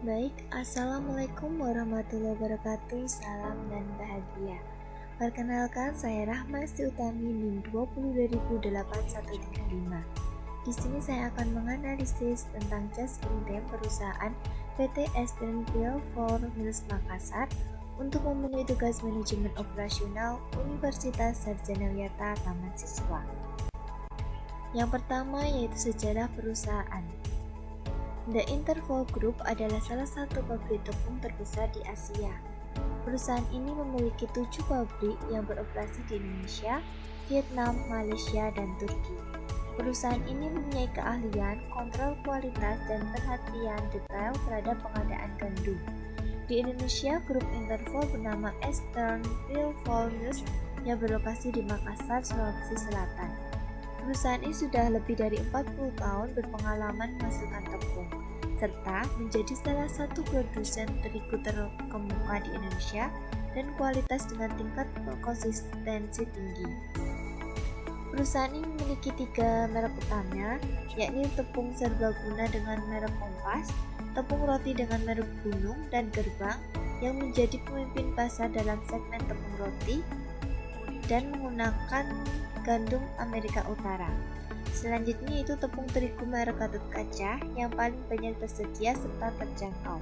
Baik, Assalamualaikum warahmatullahi wabarakatuh. Salam dan bahagia. Perkenalkan, saya Rahmasti Utami NIM 20.8135. Di sini saya akan menganalisis tentang Just in Time perusahaan PT Estenpil for Mills Makassar untuk memenuhi tugas manajemen operasional Universitas Sarjana Wiyata Taman Siswa. Yang pertama yaitu sejarah perusahaan. The Interpol Group adalah salah satu pabrik tepung terbesar di Asia. Perusahaan ini memiliki 7 pabrik yang beroperasi di Indonesia, Vietnam, Malaysia, dan Turki. Perusahaan ini mempunyai keahlian, kontrol kualitas, dan perhatian detail terhadap pengadaan gandum. Di Indonesia, grup Interpol bernama Eastern Pil Mills yang berlokasi di Makassar, Sulawesi Selatan. Perusahaan ini sudah lebih dari 40 tahun berpengalaman menghasilkan tepung, serta menjadi salah satu produsen terigu terkemuka di Indonesia dan kualitas dengan tingkat konsistensi tinggi. Perusahaan ini memiliki 3 merek utama, yakni tepung serbaguna dengan merek Kompas, tepung roti dengan merek Gunung, dan Gerbang yang menjadi pemimpin pasar dalam segmen tepung roti dan menggunakan gandum Amerika Utara. Selanjutnya itu tepung terigu merek Gatot Kaca yang paling banyak tersedia serta terjangkau.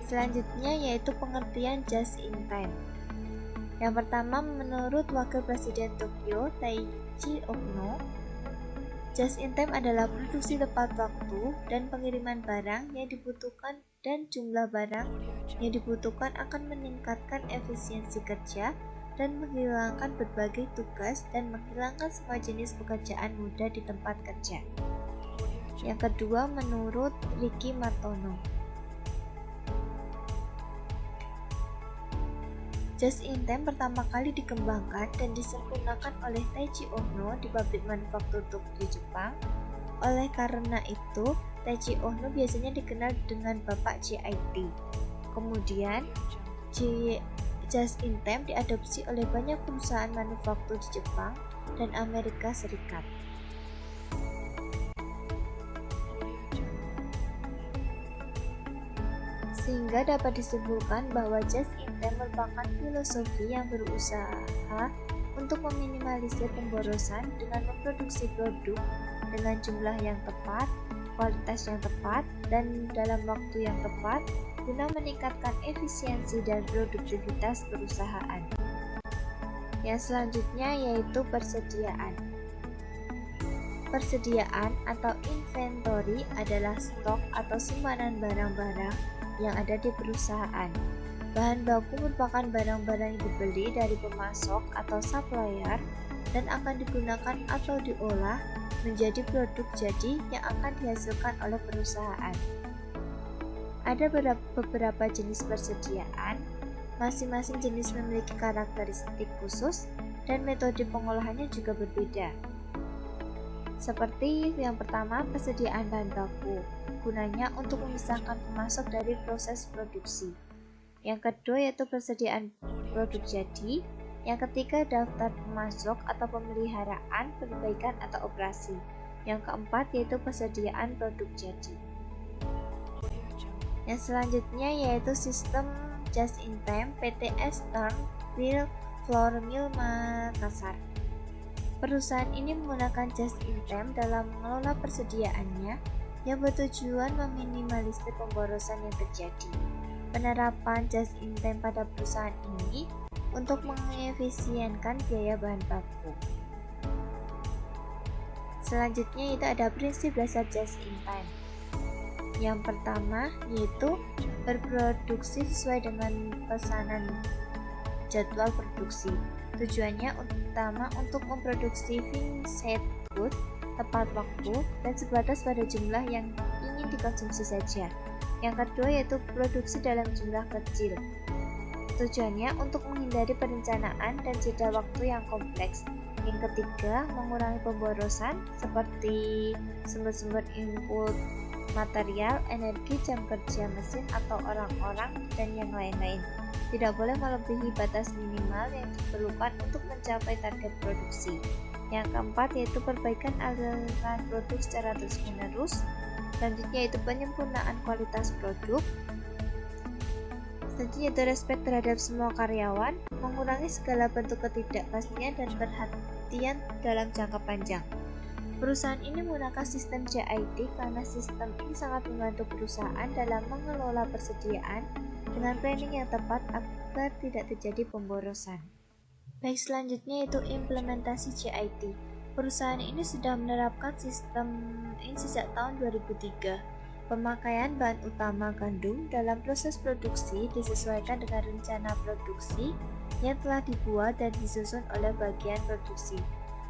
Selanjutnya yaitu pengertian Just in Time. Yang pertama, menurut Wakil Presiden Tokyo Taichi Ohno, Just in Time adalah produksi tepat waktu dan pengiriman barang yang dibutuhkan dan jumlah barang yang dibutuhkan akan meningkatkan efisiensi kerja dan menghilangkan berbagai tugas dan menghilangkan semua jenis pekerjaan mudah di tempat kerja. Yang kedua, menurut Ricky Martono, Just in Time pertama kali dikembangkan dan disempurnakan oleh Taichi Ohno di pabrik manufaktur Tokyo, Jepang. Oleh karena itu, Taichi Ohno biasanya dikenal dengan Bapak JIT. Kemudian, Just in Time diadopsi oleh banyak perusahaan manufaktur di Jepang dan Amerika Serikat. Sehingga dapat disimpulkan bahwa Just in Time merupakan filosofi yang berusaha untuk meminimalisir pemborosan dengan memproduksi produk dengan jumlah yang tepat, kualitas yang tepat, dan dalam waktu yang tepat guna meningkatkan efisiensi dan produktivitas perusahaan. Yang selanjutnya yaitu persediaan. Persediaan atau inventory adalah stok atau simpanan barang-barang yang ada di perusahaan. Bahan baku merupakan barang-barang yang dibeli dari pemasok atau supplier dan akan digunakan atau diolah menjadi produk jadi yang akan dihasilkan oleh perusahaan. Ada beberapa jenis persediaan, masing-masing jenis memiliki karakteristik khusus dan metode pengolahannya juga berbeda. Seperti yang pertama, persediaan bahan baku, gunanya untuk memisahkan pemasok dari proses produksi. Yang kedua yaitu persediaan produk jadi. Yang ketiga, daftar pemasok atau pemeliharaan, perbaikan atau operasi. Yang keempat yaitu persediaan produk jadi. Yang selanjutnya yaitu sistem Just in Time PT Eastern Pil Flour Mill Makassar. Perusahaan ini menggunakan Just in Time dalam mengelola persediaannya yang bertujuan meminimalisir pemborosan yang terjadi. Penerapan Just in Time pada perusahaan ini untuk mengefisienkan biaya bahan baku. Selanjutnya itu ada prinsip dasar Just in Time. Yang pertama yaitu berproduksi sesuai dengan pesanan jadwal produksi. Tujuannya utama untuk memproduksi finished good tepat waktu dan sebatas pada jumlah yang ingin dikonsumsi saja. Yang kedua yaitu produksi dalam jumlah kecil. Tujuannya untuk menghindari perencanaan dan jeda waktu yang kompleks. Yang ketiga, mengurangi pemborosan seperti sumber-sumber input material, energi, jam kerja mesin atau orang-orang, dan yang lain-lain. Tidak boleh melebihi batas minimal yang diperlukan untuk mencapai target produksi. Yang keempat yaitu perbaikan aliran produk secara terus-menerus. Selanjutnya itu penyempurnaan kualitas produk. Selanjutnya itu respect terhadap semua karyawan, mengurangi segala bentuk ketidakpastian dan perhatian dalam jangka panjang. Perusahaan ini menggunakan sistem JIT karena sistem ini sangat membantu perusahaan dalam mengelola persediaan dengan planning yang tepat agar tidak terjadi pemborosan. Baik, selanjutnya itu implementasi JIT. Perusahaan ini sudah menerapkan sistem ini sejak tahun 2003. Pemakaian bahan utama gandum dalam proses produksi disesuaikan dengan rencana produksi yang telah dibuat dan disusun oleh bagian produksi.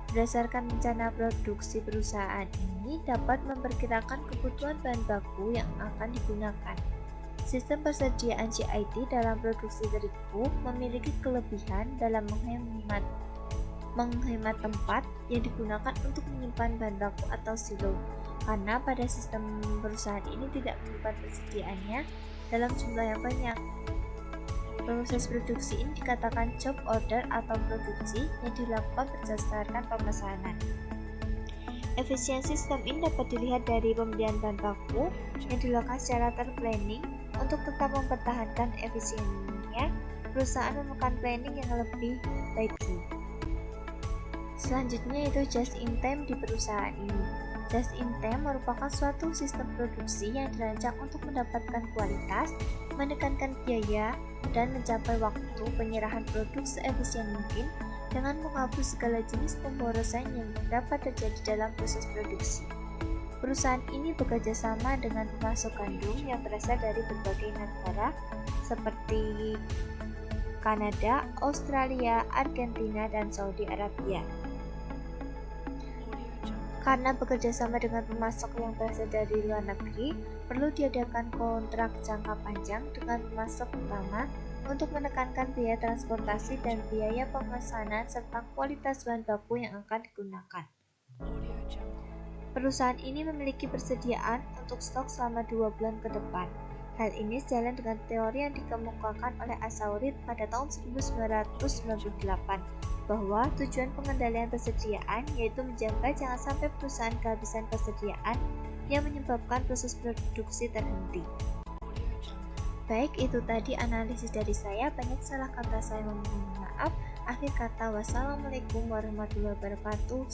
Berdasarkan rencana produksi, perusahaan ini dapat memperkirakan kebutuhan bahan baku yang akan digunakan. Sistem persediaan JIT dalam produksi terigu memiliki kelebihan dalam menghemat tempat yang digunakan untuk menyimpan bahan baku atau silo, karena pada sistem perusahaan ini tidak menyimpan persediaannya dalam jumlah yang banyak. Proses produksi ini dikatakan job order atau produksi yang dilakukan berdasarkan pemesanan. Efisiensi sistem ini dapat dilihat dari pembelian bahan baku yang dilakukan secara terplanning. Untuk tetap mempertahankan efisiensinya, perusahaan memerlukan planning yang lebih lagi. Selanjutnya itu just in time di perusahaan ini. Just in time merupakan suatu sistem produksi yang dirancang untuk mendapatkan kualitas, menekankan biaya, dan mencapai waktu penyerahan produk seefisien mungkin dengan menghapus segala jenis pemborosan yang dapat terjadi dalam proses produksi. Perusahaan ini bekerja sama dengan pemasok gandum yang berasal dari berbagai negara seperti Kanada, Australia, Argentina, dan Saudi Arabia. Karena bekerja sama dengan pemasok yang berasal dari luar negeri, perlu diadakan kontrak jangka panjang dengan pemasok utama untuk menekankan biaya transportasi dan biaya pemesanan serta kualitas bahan baku yang akan digunakan. Perusahaan ini memiliki persediaan untuk stok selama 2 bulan ke depan. Hal ini sejalan dengan teori yang dikemukakan oleh Asaurid pada tahun 1998 bahwa tujuan pengendalian persediaan yaitu menjaga jangan sampai perusahaan kehabisan persediaan yang menyebabkan proses produksi terhenti. Baik, itu tadi analisis dari saya. Banyak salah kata saya, mohon maaf. Akhir kata, wassalamualaikum warahmatullahi wabarakatuh.